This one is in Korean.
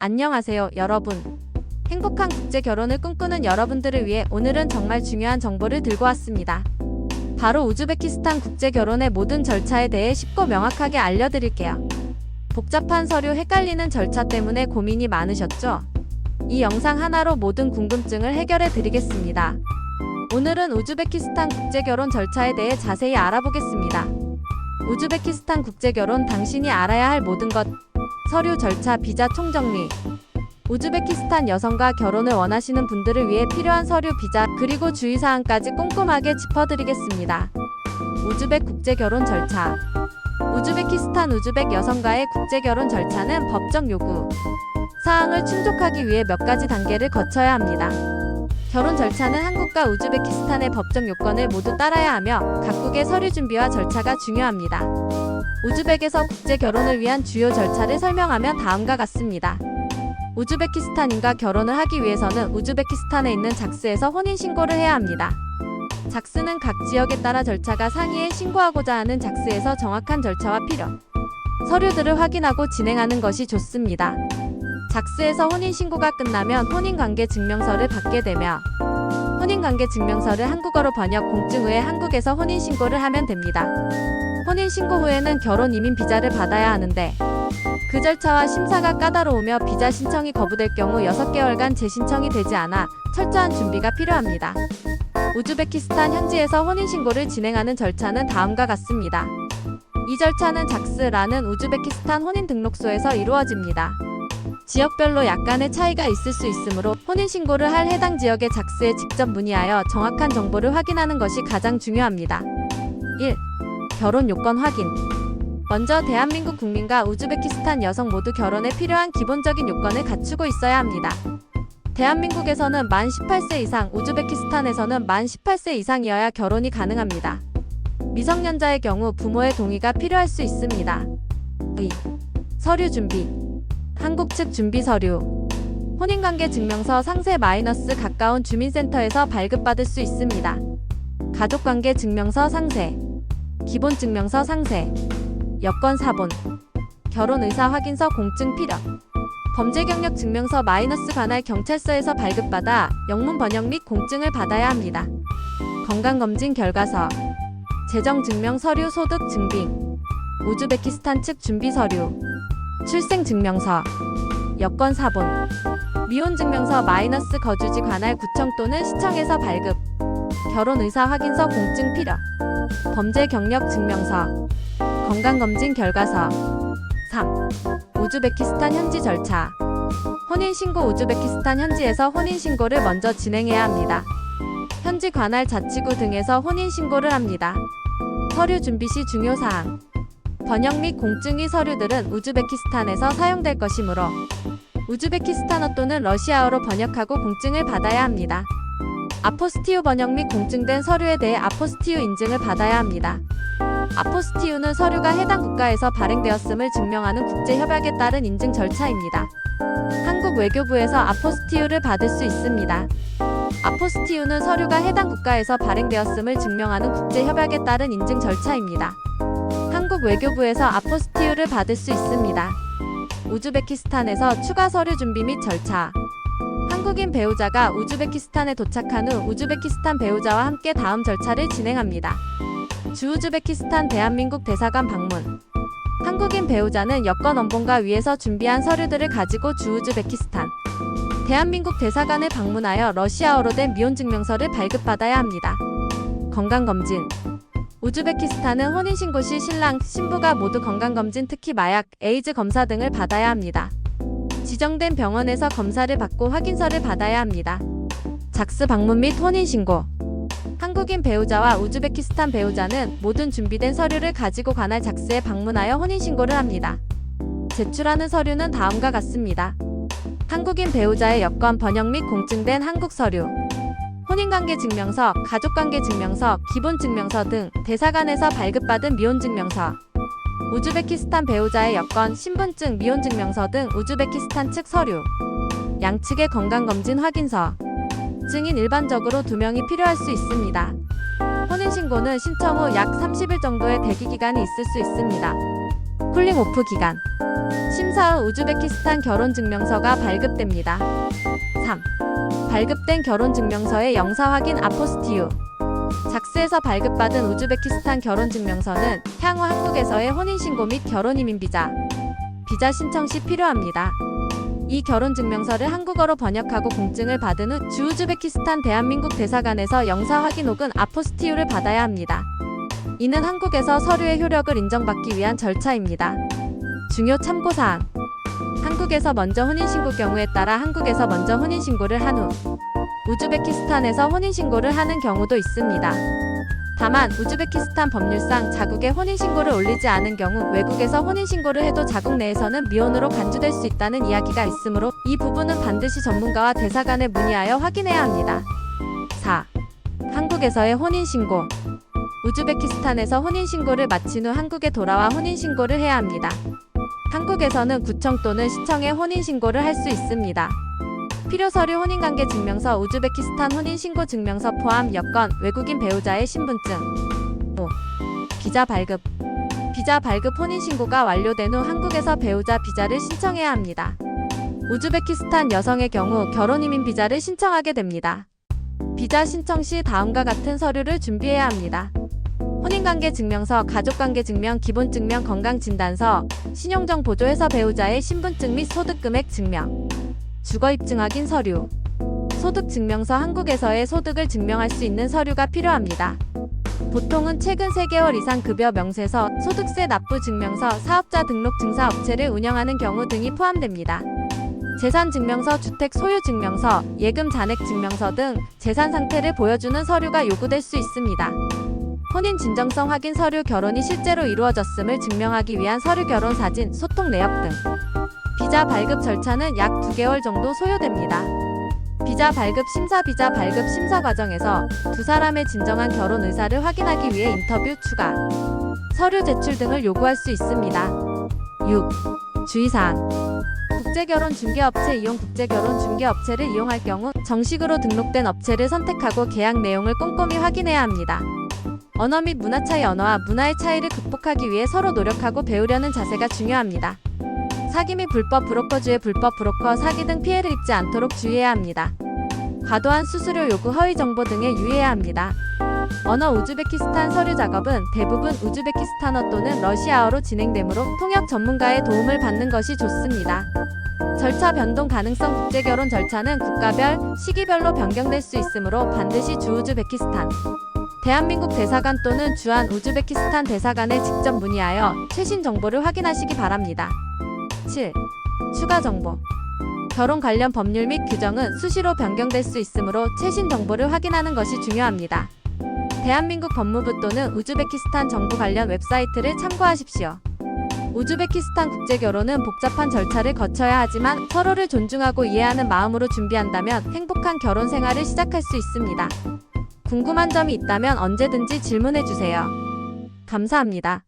안녕하세요, 여러분. 행복한 국제 결혼을 꿈꾸는 여러분들을 위해 오늘은 정말 중요한 정보를 들고 왔습니다. 바로 우즈베키스탄 국제 결혼의 모든 절차에 대해 쉽고 명확하게 알려드릴게요. 복잡한 서류, 헷갈리는 절차 때문에 고민이 많으셨죠? 이 영상 하나로 모든 궁금증을 해결해 드리겠습니다. 오늘은 우즈베키스탄 국제 결혼 절차에 대해 자세히 알아보겠습니다. 우즈베키스탄 국제 결혼, 당신이 알아야 할 모든 것. 서류 절차, 비자 총정리. 우즈베키스탄 여성과 결혼을 원하시는 분들을 위해 필요한 서류, 비자, 그리고 주의사항까지 꼼꼼하게 짚어드리겠습니다. 우즈벡 국제 결혼 절차. 우즈베키스탄 우즈벡 여성과의 국제 결혼 절차는 법적 요구 사항을 충족하기 위해 몇 가지 단계를 거쳐야 합니다. 결혼 절차는 한국과 우즈베키스탄의 법적 요건을 모두 따라야 하며 각국의 서류 준비와 절차가 중요합니다. 우즈벡에서 국제 결혼을 위한 주요 절차를 설명하면 다음과 같습니다. 우즈베키스탄인과 결혼을 하기 위해서는 우즈베키스탄에 있는 작스에서 혼인신고를 해야 합니다. 작스는 각 지역에 따라 절차가 상이해 신고하고자 하는 작스에서 정확한 절차와 필요, 서류들을 확인하고 진행하는 것이 좋습니다. 작스에서 혼인신고가 끝나면 혼인관계 증명서를 받게 되며 혼인관계 증명서를 한국어로 번역, 공증 후에 한국에서 혼인신고를 하면 됩니다. 혼인신고 후에는 결혼 이민 비자를 받아야 하는데 그 절차와 심사가 까다로우며 비자 신청이 거부될 경우 6개월간 재신청이 되지 않아 철저한 준비가 필요합니다. 우즈베키스탄 현지에서 혼인신고를 진행하는 절차는 다음과 같습니다. 이 절차는 작스라는 우즈베키스탄 혼인등록소에서 이루어집니다. 지역별로 약간의 차이가 있을 수 있으므로 혼인신고를 할 해당 지역의 작스에 직접 문의하여 정확한 정보를 확인하는 것이 가장 중요합니다. 1. 결혼 요건 확인. 먼저 대한민국 국민과 우즈베키스탄 여성 모두 결혼에 필요한 기본적인 요건을 갖추고 있어야 합니다. 대한민국에서는 만 18세 이상, 우즈베키스탄에서는 만 18세 이상이어야 결혼이 가능합니다. 미성년자의 경우 부모의 동의가 필요할 수 있습니다. 2. 서류 준비. 한국 측 준비 서류. 혼인관계 증명서 상세 마이너스 가까운 주민센터에서 발급받을 수 있습니다. 가족관계 증명서 상세. 기본증명서 상세. 여권 사본. 결혼 의사 확인서 공증 필요. 범죄 경력 증명서 마이너스 관할 경찰서에서 발급받아 영문 번역 및 공증을 받아야 합니다. 건강검진 결과서. 재정 증명 서류, 소득 증빙. 우즈베키스탄 측 준비 서류. 출생 증명서. 여권 사본. 미혼 증명서 마이너스 거주지 관할 구청 또는 시청에서 발급. 결혼 의사 확인서 공증 필요. 범죄 경력 증명서. 건강검진 결과서. 3. 우즈베키스탄 현지 절차. 혼인신고. 우즈베키스탄 현지에서 혼인신고를 먼저 진행해야 합니다. 현지 관할 자치구 등에서 혼인신고를 합니다. 서류 준비 시 중요사항. 번역 및 공증의 서류들은 우즈베키스탄에서 사용될 것이므로 우즈베키스탄어 또는 러시아어로 번역하고 공증을 받아야 합니다. 아포스티우 번역 및 공증된 서류에 대해 아포스티우 인증을 받아야 합니다. 아포스티우는 서류가 해당 국가에서 발행되었음을 증명하는 국제협약에 따른 인증 절차입니다. 한국 외교부에서 아포스티우를 받을 수 있습니다. 아포스티우는 서류가 해당 국가에서 발행되었음을 증명하는 국제협약에 따른 인증 절차입니다. 한국 외교부에서 아포스티우를 받을 수 있습니다. 우즈베키스탄에서 추가 서류 준비 및 절차. 한국인 배우자가 우즈베키스탄에 도착한 후 우즈베키스탄 배우자와 함께 다음 절차를 진행합니다. 주우즈베키스탄 대한민국 대사관 방문. 한국인 배우자는 여권 원본과 위에서 준비한 서류들을 가지고 주우즈베키스탄 대한민국 대사관을 방문하여 러시아어로 된 미혼증명서를 발급받아야 합니다. 건강검진. 우즈베키스탄은 혼인신고 시 신랑, 신부가 모두 건강검진, 특히 마약, 에이즈 검사 등을 받아야 합니다. 지정된 병원에서 검사를 받고 확인서를 받아야 합니다. 작스 방문 및 혼인신고. 한국인 배우자와 우즈베키스탄 배우자는 모든 준비된 서류를 가지고 관할 작스에 방문하여 혼인신고를 합니다. 제출하는 서류는 다음과 같습니다. 한국인 배우자의 여권, 번역 및 공증된 한국 서류, 혼인관계 증명서, 가족관계 증명서, 기본증명서 등 대사관에서 발급받은 미혼증명서, 우즈베키스탄 배우자의 여권, 신분증, 미혼증명서 등 우즈베키스탄 측 서류, 양측의 건강검진 확인서, 증인 일반적으로 2명이 필요할 수 있습니다. 혼인신고는 신청 후 약 30일 정도의 대기기간이 있을 수 있습니다. 쿨링오프 기간. 심사 후 우즈베키스탄 결혼증명서가 발급됩니다. 3. 발급된 결혼증명서의 영사 확인 아포스티유. 작스에서 발급받은 우즈베키스탄 결혼증명서는 향후 한국에서의 혼인신고 및 결혼이민 비자 신청 시 필요합니다. 이 결혼증명서를 한국어로 번역하고 공증을 받은 후 주 우즈베키스탄 대한민국 대사관에서 영사 확인 혹은 아포스티유를 받아야 합니다. 이는 한국에서 서류의 효력을 인정받기 위한 절차입니다. 중요 참고사항. 한국에서 먼저 혼인신고 경우에 따라 한국에서 먼저 혼인신고를 한 후 우즈베키스탄에서 혼인신고를 하는 경우도 있습니다. 다만 우즈베키스탄 법률상 자국에 혼인신고를 올리지 않은 경우 외국에서 혼인신고를 해도 자국 내에서는 미혼으로 간주될 수 있다는 이야기가 있으므로 이 부분은 반드시 전문가와 대사관에 문의하여 확인해야 합니다. 4. 한국에서의 혼인신고. 우즈베키스탄에서 혼인신고를 마친 후 한국에 돌아와 혼인신고를 해야 합니다. 한국에서는 구청 또는 시청에 혼인신고를 할 수 있습니다. 필요 서류 혼인관계 증명서 우즈베키스탄 혼인신고 증명서 포함 여권 외국인 배우자의 신분증. 5. 비자 발급. 비자 발급 혼인신고가 완료된 후 한국에서 배우자 비자를 신청해야 합니다. 우즈베키스탄 여성의 경우 결혼이민 비자를 신청하게 됩니다. 비자 신청 시 다음과 같은 서류를 준비해야 합니다. 혼인관계 증명서, 가족관계 증명, 기본증명, 건강진단서, 신용정 보조회사 배우자의 신분증 및 소득금액 증명, 주거입증 확인 서류, 소득증명서. 한국에서의 소득을 증명할 수 있는 서류가 필요합니다. 보통은 최근 3개월 이상 급여 명세서, 소득세 납부 증명서, 사업자 등록 증사 업체를 운영하는 경우 등이 포함됩니다. 재산증명서, 주택 소유 증명서, 예금 잔액 증명서 등 재산 상태를 보여주는 서류가 요구될 수 있습니다. 혼인 진정성 확인 서류. 결혼이 실제로 이루어졌음을 증명하기 위한 서류, 결혼 사진, 소통 내역 등. 비자 발급 절차는 약 2개월 정도 소요됩니다. 비자 발급 심사. 비자 발급 심사 과정에서 두 사람의 진정한 결혼 의사를 확인하기 위해 인터뷰, 추가 서류 제출 등을 요구할 수 있습니다. 6. 주의사항. 국제결혼 중개업체 이용. 국제결혼 중개업체를 이용할 경우 정식으로 등록된 업체를 선택하고 계약 내용을 꼼꼼히 확인해야 합니다. 언어 및 문화 차이. 언어와 문화의 차이를 극복하기 위해 서로 노력하고 배우려는 자세가 중요합니다. 사기 및 불법 브로커주의. 불법 브로커, 사기 등 피해를 입지 않도록 주의해야 합니다. 과도한 수수료 요구, 허위 정보 등에 유의해야 합니다. 언어. 우즈베키스탄 서류 작업은 대부분 우즈베키스탄어 또는 러시아어로 진행되므로 통역 전문가의 도움을 받는 것이 좋습니다. 절차 변동 가능성. 국제결혼 절차는 국가별, 시기별로 변경될 수 있으므로 반드시 주 우즈베키스탄 대한민국 대사관 또는 주한 우즈베키스탄 대사관에 직접 문의하여 최신 정보를 확인하시기 바랍니다. 7. 추가 정보. 결혼 관련 법률 및 규정은 수시로 변경될 수 있으므로 최신 정보를 확인하는 것이 중요합니다. 대한민국 법무부 또는 우즈베키스탄 정부 관련 웹사이트를 참고하십시오. 우즈베키스탄 국제결혼은 복잡한 절차를 거쳐야 하지만 서로를 존중하고 이해하는 마음으로 준비한다면 행복한 결혼 생활을 시작할 수 있습니다. 궁금한 점이 있다면 언제든지 질문해주세요. 감사합니다.